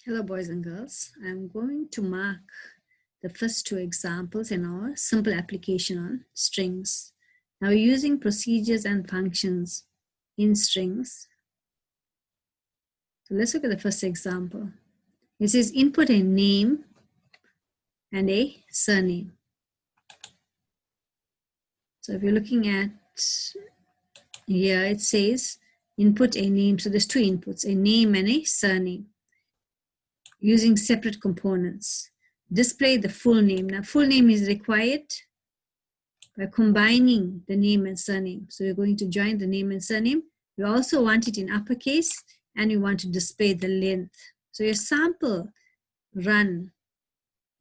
Hello, boys and girls. I'm going to mark the first two examples in our simple application on strings. Now, we're using procedures and functions in strings. So let's look at the first example. It says input a name and a surname. So if you're looking at here, it says input a name. So there's two inputs, a name and a surname, using separate components. Display the full name. Now, full name is required by combining the name and surname. So we're going to join the name and surname. We also want it in uppercase, and we want to display the length. So your sample run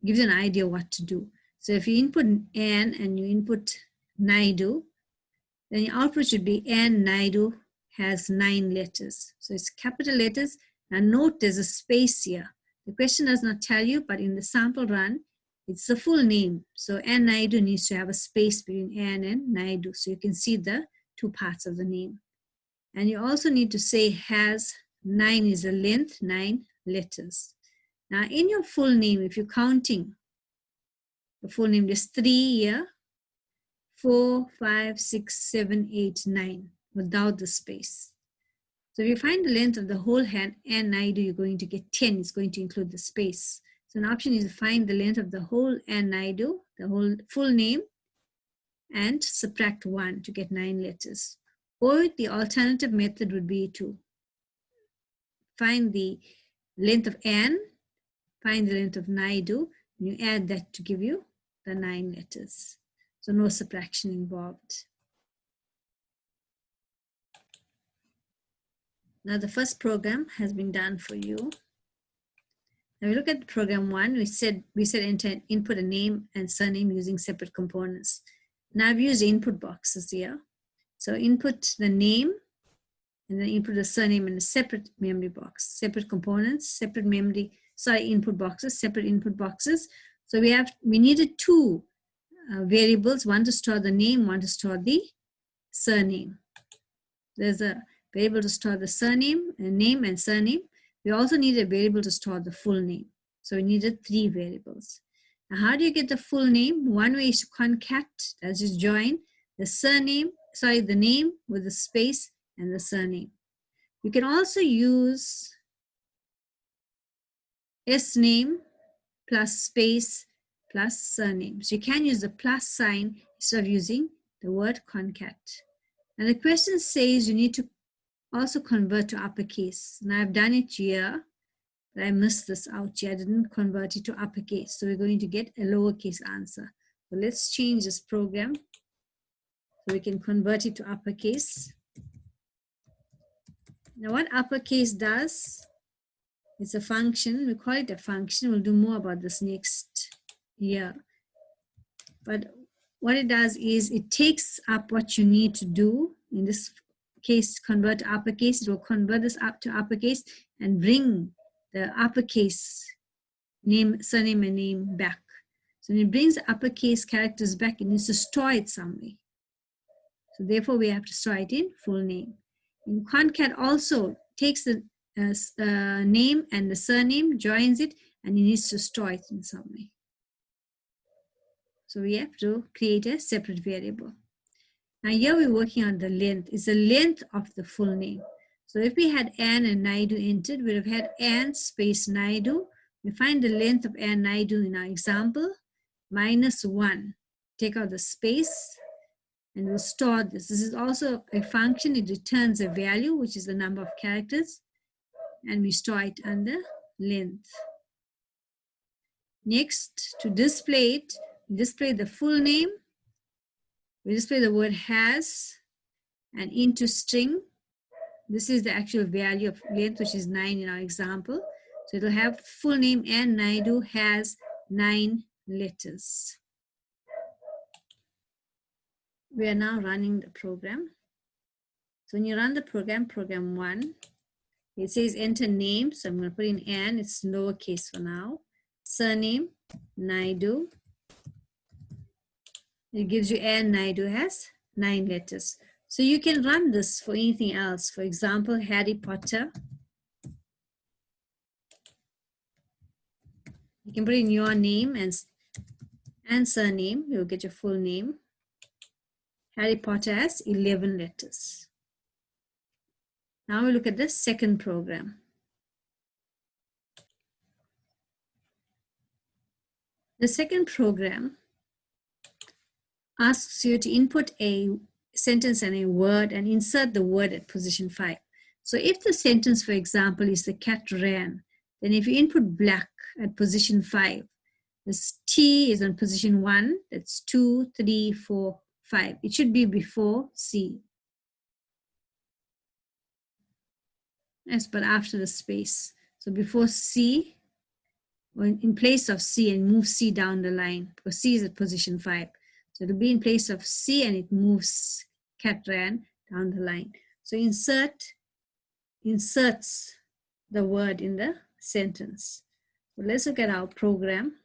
gives you an idea what to do. So if you input Ann and you input Naidu, then your output should be Ann Naidu has 9 letters. So it's capital letters. And note there's a space here. The question does not tell you, but in the sample run, it's the full name. So Ann Naidu needs to have a space between Ann and Naidu. So you can see the two parts of the name. And you also need to say has 9 is the length, 9 letters. Now in your full name, if you're counting the full name, there's 3 here, 4, 5, 6, 7, 8, 9 without the space. So if you find the length of the whole hand and Naidu, you're going to get 10. It's going to include the space. So an option is to find the length of the whole and Naidu, the whole full name, and subtract 1 to get 9 letters. Or the alternative method would be to find the length of N, find the length of Naidu, and you add that to give you the 9 letters. So no subtraction involved. Now the first program has been done for you. Now we look at program 1. We said input a name and surname using separate components. Now I've used input boxes here. So input the name and then input the surname in a separate memory box, separate components, separate input boxes, separate input boxes. So we needed two variables, one to store the name, one to store the surname. There's a variable to store the surname, name and surname. We also need a variable to store the full name. So we needed 3 variables. Now how do you get the full name? One way is to concat, that's just join the name with the space and the surname. You can also use Sname plus space plus surname. So you can use the plus sign instead of using the word concat. And the question says you need to also convert to uppercase. Now I've done it here, but I missed this out here. I didn't convert it to uppercase. So we're going to get a lowercase answer. So let's change this program so we can convert it to uppercase. Now what uppercase does, it's a function. We call it a function. We'll do more about this next year. But what it does is it takes up what you need to do. In this case, convert to uppercase. It will convert this up to uppercase and bring the uppercase name, surname, and name back. So when it brings the uppercase characters back, it needs to store it somewhere. So therefore, we have to store it in full name. In concat also takes the name and the surname, joins it, and it needs to store it in some way. So we have to create a separate variable. Now here we're working on the length. It's the length of the full name. So if we had Ann and Naidu entered, we'd have had Ann space Naidu. We find the length of Ann Naidu in our example, -1. Take out the space and we'll store this. This is also a function. It returns a value, which is the number of characters, and we store it under length. Next, to display it, we display the full name. We display the word has and into string. This is the actual value of length, which is 9 in our example. So it'll have full name and Naidu has 9 letters. We are now running the program. So when you run the program, program 1, it says enter name. So I'm going to put in Ann. It's lowercase for now. Surname, Naidu. It gives you Ann Naidu has 9 letters. So you can run this for anything else. For example, Harry Potter You can put in your name and surname. You'll get your full name. Harry Potter has 11 letters. Now we look at the second program. The second program asks you to input a sentence and a word and insert the word at position 5. So if the sentence, for example, is the cat ran, then if you input black at position 5, this T is on position 1, that's 2, 3, 4, 5. It should be before C. Yes, but after the space. So before C, or in place of C, and move C down the line, because C is at position 5. So it'll be in place of C and it moves cat ran down the line. So inserts the word in the sentence. So let's look at our program.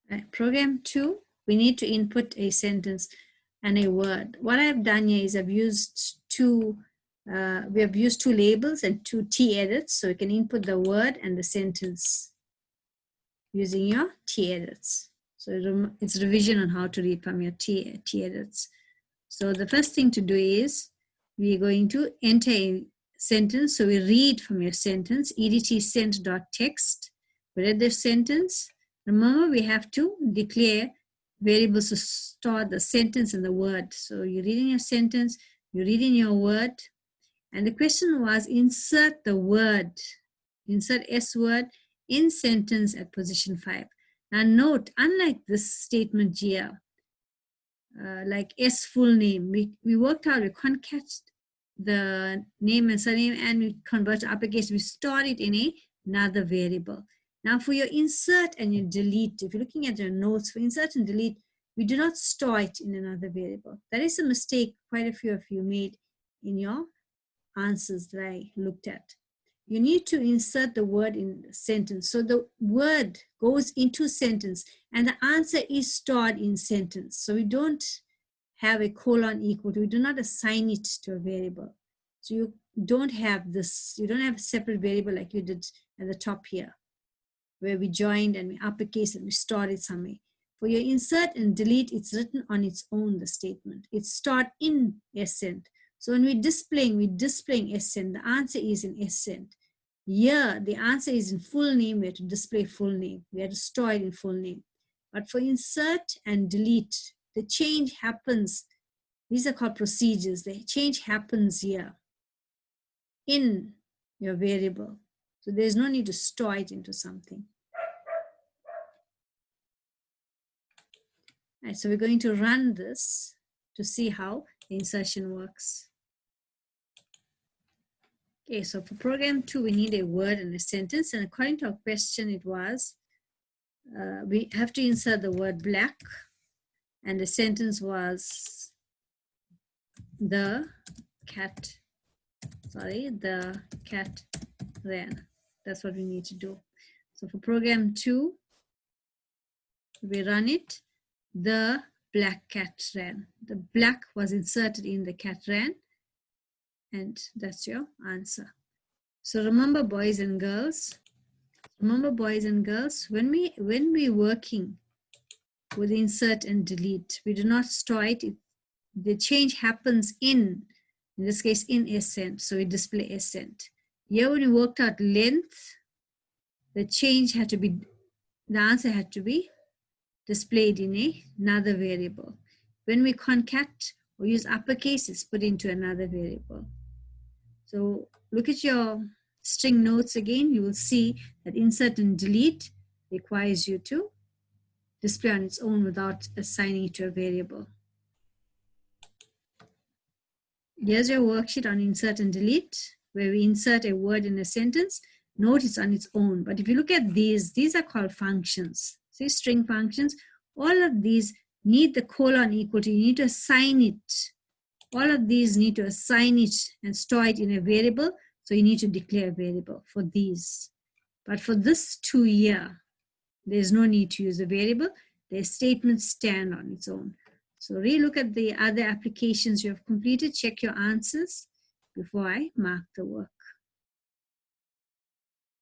Right, program 2, we need to input a sentence and a word. What I've done here is we have used two labels and two T edits, so you can input the word and the sentence using your T edits. So it's revision on how to read from your T edits. So the first thing to do is we're going to enter a sentence. So we read from your sentence, edt_sent.text. We read the sentence. Remember, we have to declare variables to store the sentence and the word. So you're reading your sentence, you're reading your word, and the question was insert the word, insert S word in sentence at position 5. Now note, unlike this statement here, like S full name, we worked out, we concat the name and surname and we convert to uppercase, we store it in another variable. Now for your insert and your delete, if you're looking at your notes, for insert and delete, we do not store it in another variable. That is a mistake quite a few of you made in your answers that I looked at. You need to insert the word in the sentence. So the word goes into sentence and the answer is stored in sentence. So we don't have a colon equal to, we do not assign it to a variable. So you don't have this, you don't have a separate variable like you did at the top here, where we joined and we uppercase and we stored it somewhere. For your insert and delete, it's written on its own, the statement. It's stored in SCENT. So when we're displaying SCENT, the answer is in SCENT. Here, the answer is in full name. We have to display full name. We have to store it in full name. But for insert and delete, the change happens. These are called procedures. The change happens here in your variable. So there's no need to store it into something. All right, so we're going to run this to see how the insertion works. Okay, so for program 2, we need a word and a sentence. And according to our question, it was, we have to insert the word black. And the sentence was, the cat ran. That's what we need to do. So for program 2, we run it. The black cat ran. The black was inserted in the cat ran. And that's your answer. So remember, boys and girls, when we're working with insert and delete, we do not store it. The change happens in this case, in SCENT. So we display SCENT. Here when we worked out length, the change had to be, the answer had to be displayed in another variable. When we concat or use uppercase, it's put into another variable. So look at your string notes again. You will see that insert and delete requires you to display on its own without assigning it to a variable. Here's your worksheet on insert and delete, where we insert a word in a sentence. Note it's on its own. But if you look at these are called functions. See, string functions. All of these need the colon equal to, you need to assign it. All of these need to assign it and store it in a variable. So you need to declare a variable for these. But for this 2 here, there's no need to use a variable. Their statements stand on its own. So relook at the other applications you have completed. Check your answers before I mark the work.